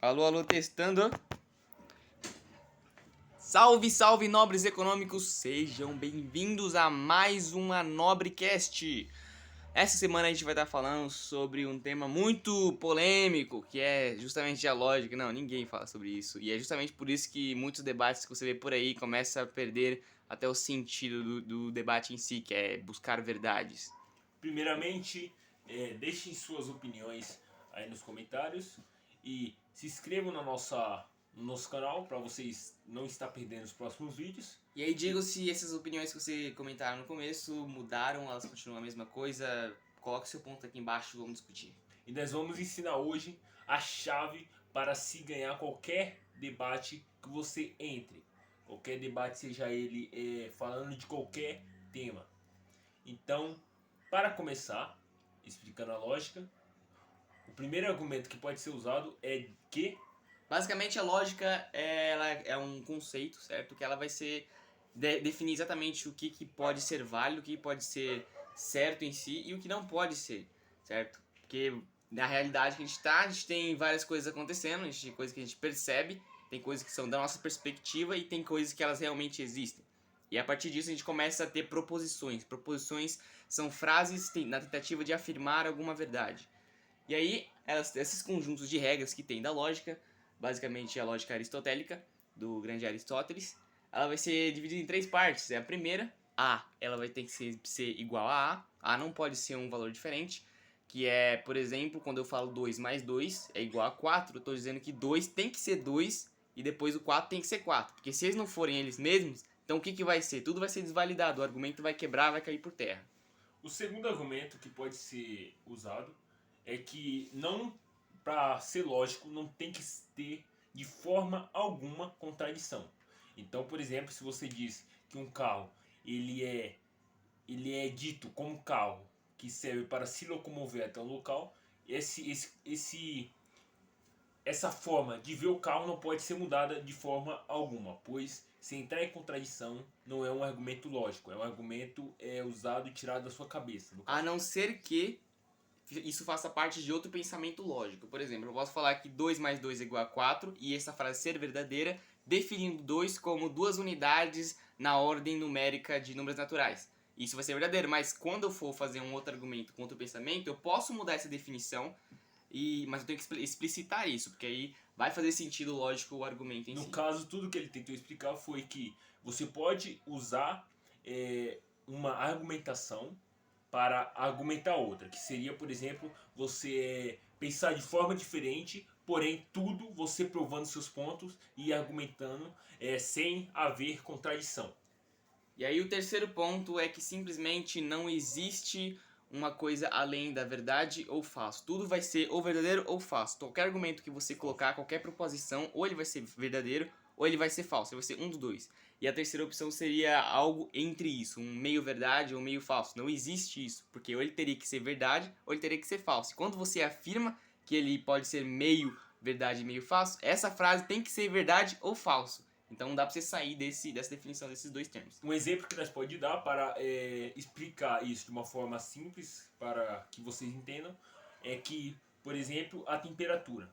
Alô, alô, testando. Salve, salve, nobres econômicos, sejam bem-vindos a mais uma Nobrecast. Essa semana a gente vai estar falando sobre um tema muito polêmico, que é justamente a lógica. Não, ninguém fala sobre isso. E é justamente por isso que muitos debates que você vê por aí começam a perder até o sentido do debate em si, que é buscar verdades. Primeiramente, deixem suas opiniões aí nos comentários e se inscrevam no nosso canal para vocês não estar perdendo os próximos vídeos. E aí digo se essas opiniões que você comentaram no começo mudaram, elas continuam a mesma coisa. Coloque seu ponto aqui embaixo e vamos discutir. E nós vamos ensinar hoje a chave para se ganhar qualquer debate que você entre. Qualquer debate, seja ele falando de qualquer tema. Então, para começar, explicando a lógica, o primeiro argumento que pode ser usado é que Basicamente a lógica ela é um conceito, certo? Que ela vai ser definir exatamente o que pode ser válido, o que pode ser certo em si e o que não pode ser, certo? Porque na realidade que a gente tem várias coisas acontecendo, a gente tem coisas que a gente percebe, tem coisas que são da nossa perspectiva e tem coisas que elas realmente existem. E a partir disso a gente começa a ter proposições. Proposições são frases na tentativa de afirmar alguma verdade. E aí, esses conjuntos de regras que tem da lógica, basicamente a lógica aristotélica, do grande Aristóteles, ela vai ser dividida em três partes. A primeira, A, ela vai ter que ser igual a A. A não pode ser um valor diferente, que é, por exemplo, quando eu falo 2 mais 2 é igual a 4, eu estou dizendo que 2 tem que ser 2 e depois o 4 tem que ser 4. Porque se eles não forem eles mesmos, então o que vai ser? Tudo vai ser desvalidado, o argumento vai quebrar, vai cair por terra. o segundo argumento que pode ser usado é que não, para ser lógico, não tem que ter de forma alguma contradição. Então, por exemplo, se você diz que um carro ele é dito como carro que serve para se locomover até um local, essa forma de ver o carro não pode ser mudada de forma alguma, pois se entrar em contradição não é um argumento lógico, é um argumento usado e tirado da sua cabeça. A não ser que isso faça parte de outro pensamento lógico. Por exemplo, eu posso falar que 2 mais 2 é igual a 4 e essa frase ser verdadeira, definindo 2 como duas unidades na ordem numérica de números naturais. Isso vai ser verdadeiro, mas quando eu for fazer um outro argumento com outro pensamento, eu posso mudar essa definição, mas eu tenho que explicitar isso, porque aí vai fazer sentido lógico o argumento em si. No caso, tudo que ele tentou explicar foi que você pode usar uma argumentação para argumentar outra, que seria, por exemplo, você pensar de forma diferente, porém tudo você provando seus pontos e argumentando sem haver contradição. E aí o terceiro ponto é que simplesmente não existe uma coisa além da verdade ou falso. Tudo vai ser ou verdadeiro ou falso. Qualquer argumento que você colocar, qualquer proposição, ou ele vai ser verdadeiro ou ele vai ser falso. Ele vai ser um dos dois. E a terceira opção seria algo entre isso, um meio verdade ou meio falso. Não existe isso, porque ou ele teria que ser verdade ou ele teria que ser falso. E quando você afirma que ele pode ser meio verdade e meio falso, essa frase tem que ser verdade ou falso. Então dá pra você sair dessa definição desses dois termos. Um exemplo que nós podemos dar para explicar isso de uma forma simples, para que vocês entendam, é que, por exemplo, a temperatura.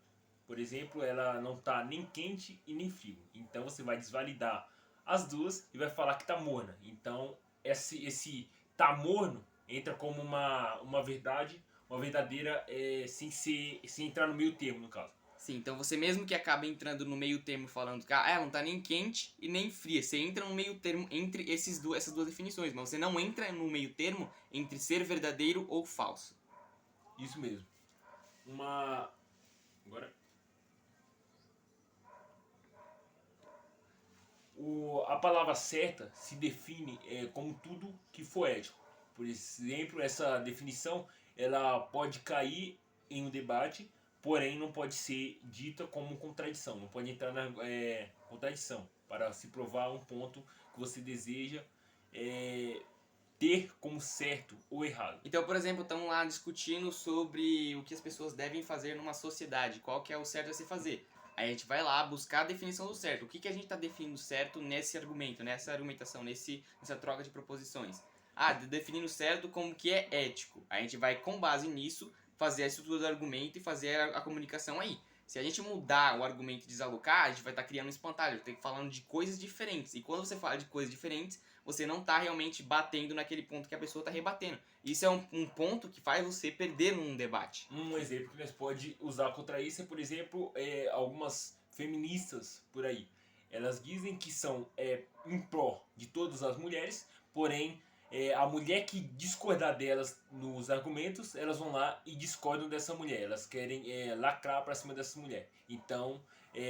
Por exemplo, ela não está nem quente e nem frio. Então você vai desvalidar as duas e vai falar que está morna. Então esse tá morno entra como uma verdade, uma verdadeira, sem entrar no meio termo, no caso. Sim, então você mesmo que acaba entrando no meio termo falando que ela não tá nem quente e nem fria, você entra no meio termo entre essas duas definições, mas você não entra no meio termo entre ser verdadeiro ou falso. Isso mesmo. Agora. A palavra certa se define como tudo que for ético. Por exemplo, essa definição ela pode cair em um debate, porém não pode ser dita como contradição. Não pode entrar na contradição para se provar um ponto que você deseja ter como certo ou errado. Então, por exemplo, estamos lá discutindo sobre o que as pessoas devem fazer numa sociedade, qual que é o certo a se fazer. Aí a gente vai lá buscar a definição do certo. O que a gente está definindo certo nesse argumento, nessa argumentação, nessa troca de proposições? Definindo certo como que é ético. Aí a gente vai, com base nisso, fazer a estrutura do argumento e fazer a comunicação aí. Se a gente mudar o argumento e desalocar, a gente vai estar criando um espantalho, vai estar falando de coisas diferentes. E quando você fala de coisas diferentes, você não está realmente batendo naquele ponto que a pessoa está rebatendo. Isso é um ponto que faz você perder num debate. Um exemplo que nós pode usar contra isso é, por exemplo, algumas feministas por aí. Elas dizem que são em pró de todas as mulheres, porém a mulher que discordar delas nos argumentos, elas vão lá e discordam dessa mulher. Elas querem lacrar pra cima dessa mulher. Então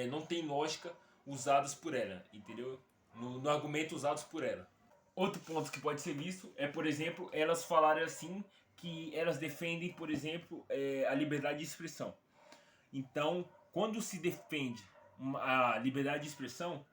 não tem lógica usadas por ela, entendeu? No argumento usados por ela. Outro ponto que pode ser visto é, por exemplo, elas falarem assim que elas defendem, por exemplo, a liberdade de expressão. Então, quando se defende a liberdade de expressão,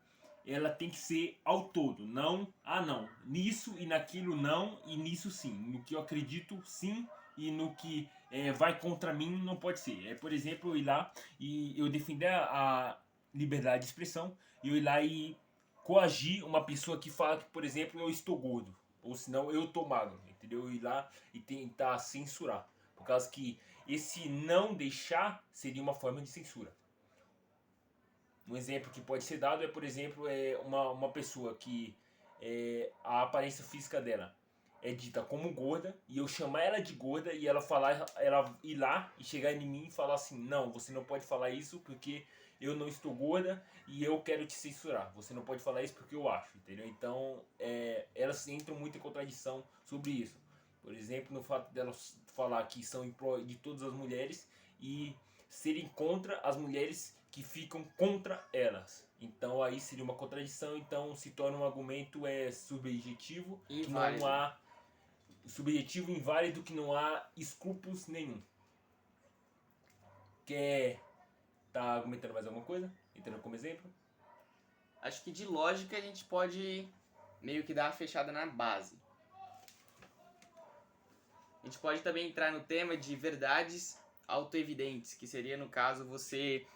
ela tem que ser ao todo, não, não, nisso e naquilo não e nisso sim, no que eu acredito sim e no que vai contra mim não pode ser. Por exemplo, eu ir lá e eu defender a liberdade de expressão e eu ir lá e coagir uma pessoa que fala que, por exemplo, eu estou gordo ou senão eu estou magro, entendeu? Eu ir lá e tentar censurar, por causa que esse não deixar seria uma forma de censura. Um exemplo que pode ser dado é, por exemplo, uma pessoa que a aparência física dela é dita como gorda e eu chamar ela de gorda e ela ir lá e chegar em mim e falar assim: não, você não pode falar isso porque eu não estou gorda e eu quero te censurar. Você não pode falar isso porque eu acho, entendeu? Então elas entram muito em contradição sobre isso. Por exemplo, no fato delas falar que são em prol de todas as mulheres e serem contra as mulheres que ficam contra elas. Então aí seria uma contradição, então se torna um argumento subjetivo, Inválido. que não há subjetivo inválido, que não há escrúpulos nenhum. Quer tá argumentando mais alguma coisa? Entrando como exemplo? Acho que de lógica a gente pode meio que dar uma fechada na base. A gente pode também entrar no tema de verdades autoevidentes, que seria, no caso, você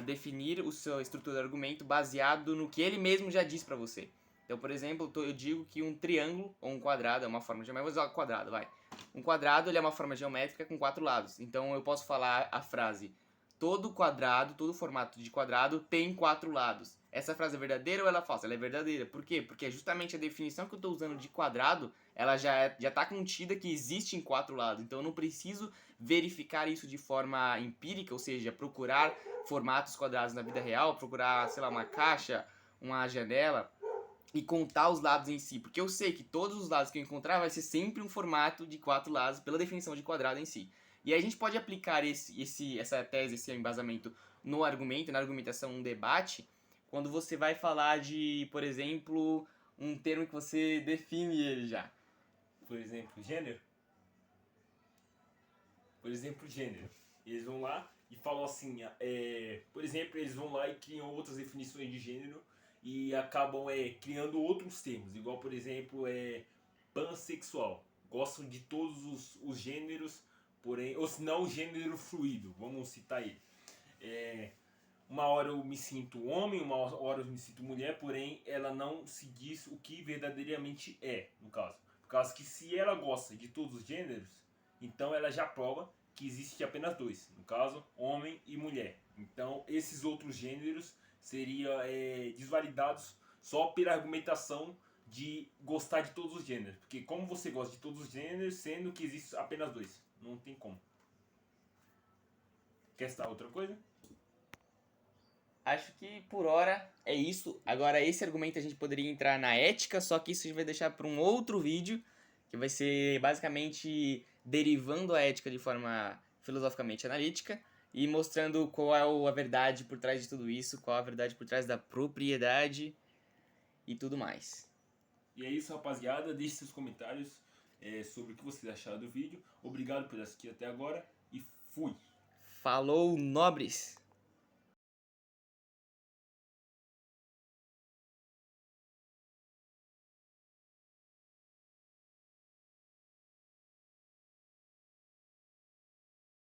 definir a sua estrutura do argumento baseado no que ele mesmo já diz pra você. Então, por exemplo, eu digo que um triângulo ou um quadrado é uma forma geométrica. Vou usar o quadrado, vai. Um quadrado ele é uma forma geométrica com 4 lados. Então, eu posso falar a frase: todo quadrado, todo formato de quadrado tem 4 lados. Essa frase é verdadeira ou ela é falsa? Ela é verdadeira. Por quê? Porque justamente a definição que eu estou usando de quadrado, ela já está contida que existe em 4 lados. Então eu não preciso verificar isso de forma empírica, ou seja, procurar formatos quadrados na vida real, procurar, sei lá, uma caixa, uma janela e contar os lados em si. Porque eu sei que todos os lados que eu encontrar vai ser sempre um formato de 4 lados pela definição de quadrado em si. E aí a gente pode aplicar essa tese, esse embasamento no argumento, na argumentação, um debate, quando você vai falar de, por exemplo, um termo que você define ele já. Por exemplo, gênero. Por exemplo, gênero. Eles vão lá e falam assim, por exemplo, eles vão lá e criam outras definições de gênero e acabam criando outros termos, igual, por exemplo, pansexual. Gostam de todos os gêneros, porém, ou se não, o gênero fluido, vamos citar ele. Uma hora eu me sinto homem, uma hora eu me sinto mulher, porém ela não se diz o que verdadeiramente é, no caso. Por causa que se ela gosta de todos os gêneros, então ela já prova que existe apenas dois, no caso, homem e mulher. Então esses outros gêneros seriam desvalidados só pela argumentação de gostar de todos os gêneros. Porque como você gosta de todos os gêneros, sendo que existe apenas dois? Não tem como. Quer citar outra coisa? Acho que por hora é isso. Agora, esse argumento a gente poderia entrar na ética, só que isso a gente vai deixar para um outro vídeo, que vai ser basicamente derivando a ética de forma filosoficamente analítica e mostrando qual é a verdade por trás de tudo isso, qual é a verdade por trás da propriedade e tudo mais. E é isso, rapaziada. Deixe seus comentários sobre o que vocês acharam do vídeo. Obrigado por assistir até agora e fui! Falou, nobres!